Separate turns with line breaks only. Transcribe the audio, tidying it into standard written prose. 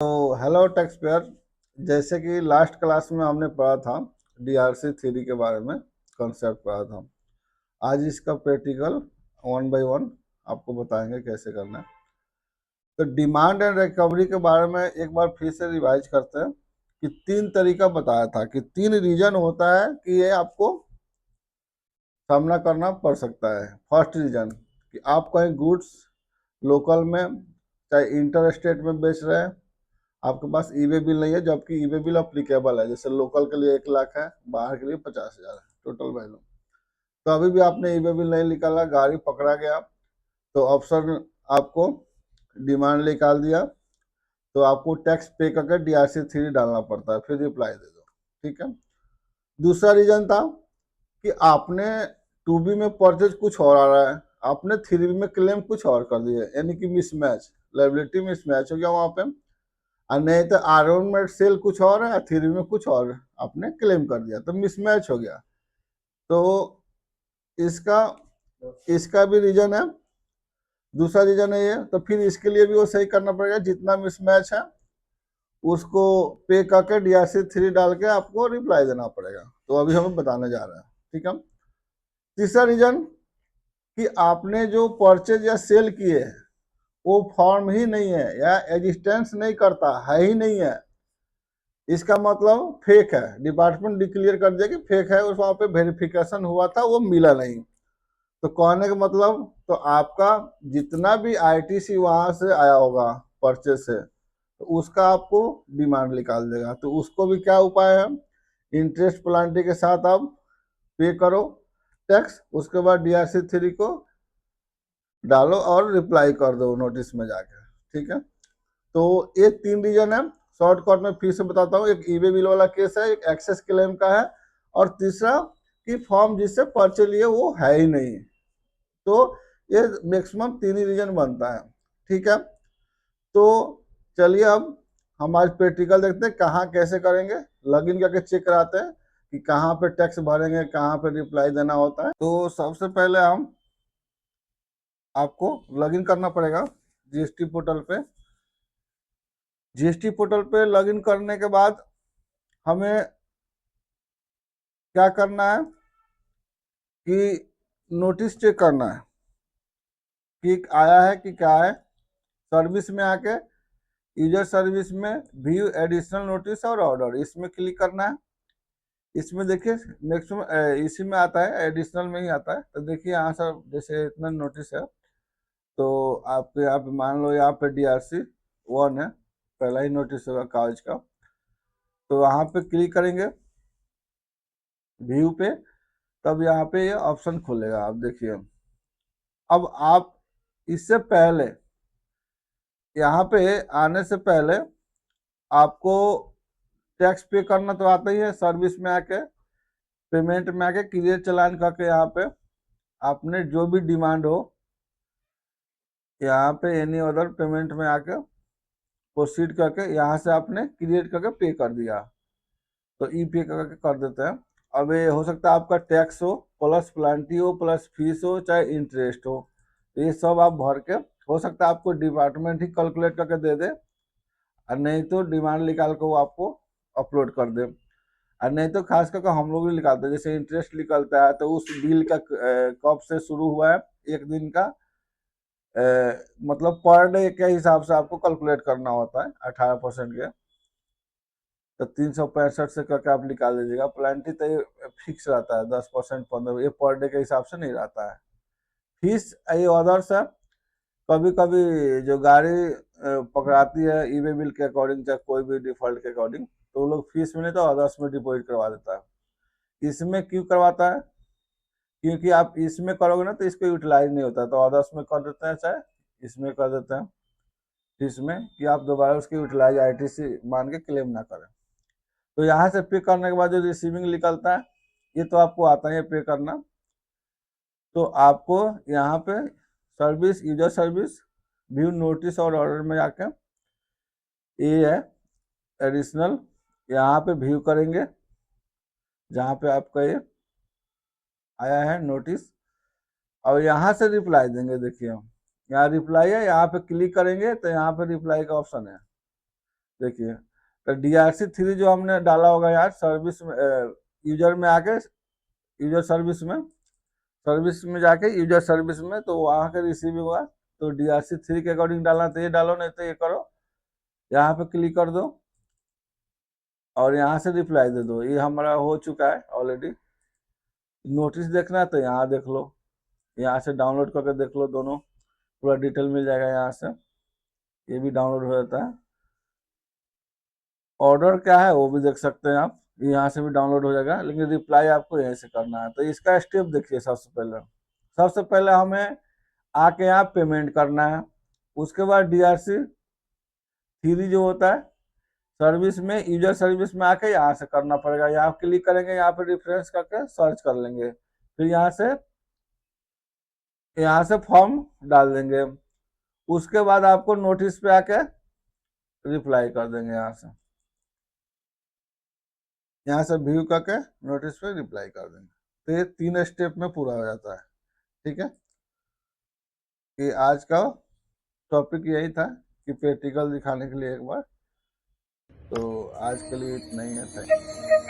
तो hello tax payer. जैसे कि लास्ट क्लास में हमने पढ़ा था डीआरसी थ्योरी के बारे में, कॉन्सेप्ट पढ़ा था। आज इसका प्रैक्टिकल वन बाय वन आपको बताएंगे कैसे करना है। तो डिमांड एंड रिकवरी के बारे में एक बार फिर से रिवाइज करते हैं कि तीन तरीका बताया था कि तीन रीजन होता है कि ये आपको सामना करना पड़ सकता है। फर्स्ट रीजन कि आप कहीं गुड्स लोकल में चाहे इंटर स्टेट में बेच रहे हैं, आपके पास ई वे बिल नहीं है, जबकि ई वे बिल अप्लीकेबल है। जैसे लोकल के लिए 1 लाख है, बाहर के लिए 50,000 है टोटल वैल्यू। तो अभी भी आपने ई वे बिल नहीं निकाला, गाड़ी पकड़ा गया, तो ऑप्शन आपको डिमांड निकाल दिया, तो आपको टैक्स पे करके DRC 3 डालना पड़ता है, फिर रिप्लाई दे दो। ठीक है। दूसरा रीजन था कि आपने 2B में परचेज कुछ और आ रहा है, आपने 3B में क्लेम कुछ और कर दिया, यानी कि मिसमैच, लाइबिलिटी मिसमैच हो गया वहां पे। और नहीं तो R1 में सेल कुछ और है, 3 में कुछ और आपने क्लेम कर दिया, तो मिसमैच हो गया। तो इसका इसका भी रीजन है, दूसरा रीजन है ये। तो फिर इसके लिए भी वो सही करना पड़ेगा, जितना मिसमैच है उसको पे करके DRC 3 डाल के आपको रिप्लाई देना पड़ेगा। तो अभी हम बताने जा रहे हैं। ठीक है। तीसरा रीजन कि आपने जो परचेज या सेल किए हैं वो फॉर्म ही नहीं है या एग्जिस्टेंस नहीं करता है, ही नहीं है, इसका मतलब फेक है। डिपार्टमेंट डिक्लेयर कर दिया कि फेक है, उस वहां पे वेरिफिकेशन हुआ था, वो मिला नहीं। तो कहने का मतलब, तो आपका जितना भी ITC वहां से आया होगा परचेज से, तो उसका आपको डिमांड निकाल देगा। तो उसको भी क्या उपाय है, इंटरेस्ट प्लांटी के साथ आप पे करो टैक्स, उसके बाद DRC 3 को डालो और रिप्लाई कर दो नोटिस में जाके। ठीक है। तो ये तीन रीजन है। शॉर्टकट में फिर से बताता हूँ, एक ई वे बिल वाला केस है, एक एक्सेस क्लेम का है, और तीसरा कि फॉर्म जिससे पर्चे लिए वो है ही नहीं। तो ये मैक्सिमम तीन ही रीजन बनता है। ठीक है। तो चलिए अब हम आज प्रैक्टिकल देखते हैं कहाँ कैसे करेंगे। लॉगिन करके चेक कराते हैं कि कहाँ पे टैक्स भरेंगे, कहाँ पे रिप्लाई देना होता है। तो सबसे पहले हम आपको लॉगिन करना पड़ेगा GST पोर्टल पे। GST पोर्टल पे लॉगिन करने के बाद हमें क्या करना है कि नोटिस चेक करना है कि आया है कि क्या है। सर्विस में आके यूजर सर्विस में व्यू एडिशनल नोटिस और ऑर्डर, इसमें क्लिक करना है। इसमें देखिए मैक्सिमम इसी में आता है, एडिशनल में ही आता है। तो देखिए यहाँ से जैसे इतना नोटिस है, तो आपके यहाँ पे मान लो यहाँ पे DRC 1 है, पहला ही नोटिस होगा कागज का। तो वहाँ पे क्लिक करेंगे व्यू पे, तब यहाँ पे ये ऑप्शन खुलेगा। आप देखिए, अब आप इससे पहले यहाँ पे आने से पहले आपको टैक्स पे करना तो आता ही है। सर्विस में आके पेमेंट में आके क्लियर चालान करके यहाँ पे आपने जो भी डिमांड हो, यहाँ पे एनी अदर पेमेंट में आके प्रोसीड करके यहाँ से आपने क्रिएट करके पे कर दिया, तो ई पे करके कर देते हैं। अब ये हो सकता है आपका टैक्स हो प्लस प्लांटी हो प्लस फीस हो चाहे इंटरेस्ट हो, तो ये सब आप भर के, हो सकता है आपको डिपार्टमेंट ही कैलकुलेट करके दे दे, और नहीं तो डिमांड निकाल के वो आपको अपलोड कर दे। और नहीं तो खास करके हम लोग भी निकालते हैं, जैसे इंटरेस्ट निकलता है तो उस बिल का कब से शुरू हुआ है, एक दिन का मतलब पर डे के हिसाब से आपको कैलकुलेट करना होता है 18% के। तो 365 से करके आप निकाल दीजिएगा। प्लांटी तो ये फिक्स रहता है 10% 15, ये पर डे के हिसाब से नहीं रहता है। फीस ये अदर्स है, कभी कभी जो गाड़ी पकड़ाती है ई वे बिल के अकॉर्डिंग चाहे कोई भी डिफॉल्ट के अकॉर्डिंग, तो वो लोग फीस में नहीं तो अदर्स में डिपॉजिट करवा देता है। इसमें क्यों करवाता है, क्योंकि आप इसमें करोगे ना तो इसको यूटिलाइज नहीं होता, तो अदर्स में कर देते हैं चाहे इसमें कर देते हैं, इसमें कि आप दोबारा उसकी यूटिलाइज ITC मान के क्लेम ना करें। तो यहाँ से पे करने के बाद जो रिसीविंग निकलता है, ये तो आपको आता है पे करना। तो आपको यहाँ पे service, user service, view notice और ऑर्डर में जाके ये है एडिशनल, यहाँ पे व्यू करेंगे जहाँ पे आपका ये आया है नोटिस, और यहाँ से रिप्लाई देंगे। देखिए यहाँ रिप्लाई है, यहाँ पे क्लिक करेंगे तो यहाँ पे रिप्लाई का ऑप्शन है। देखिए, तो DRC3 जो हमने डाला होगा यहाँ सर्विस में, यूजर में आके, यूजर सर्विस में जाके यूजर सर्विस में, तो वहाँ के रिसीव हुआ। तो DRC3 के अकॉर्डिंग डालना तो ये डालो, नहीं तो ये करो, यहाँ पे क्लिक कर दो और यहाँ से रिप्लाई दे दो। ये हमारा हो चुका है ऑलरेडी। नोटिस देखना है तो यहाँ देख लो, यहाँ से डाउनलोड करके देख लो, दोनों पूरा डिटेल मिल जाएगा यहाँ से। ये भी डाउनलोड हो जाता है। ऑर्डर क्या है वो भी देख सकते हैं आप, यहाँ से भी डाउनलोड हो जाएगा, लेकिन रिप्लाई आपको यहीं से करना है। तो इसका स्टेप देखिए, सबसे पहले हमें आके यहाँ पेमेंट करना है। उसके बाद DRC3 जो होता है सर्विस में, यूजर सर्विस में आके यहाँ से करना पड़ेगा। यहाँ क्लिक करेंगे, यहाँ पे रिफ्रेश करके सर्च कर लेंगे, फिर यहाँ से फॉर्म डाल देंगे। उसके बाद आपको नोटिस पे आके रिप्लाई कर देंगे, यहाँ से व्यू करके नोटिस पे रिप्लाई कर देंगे। तो ये 3 स्टेप में पूरा हो जाता है। ठीक है, ये आज का टॉपिक यही था कि प्रैक्टिकल दिखाने के लिए एक बार। तो आज के लिए इतना ही है। Thank you.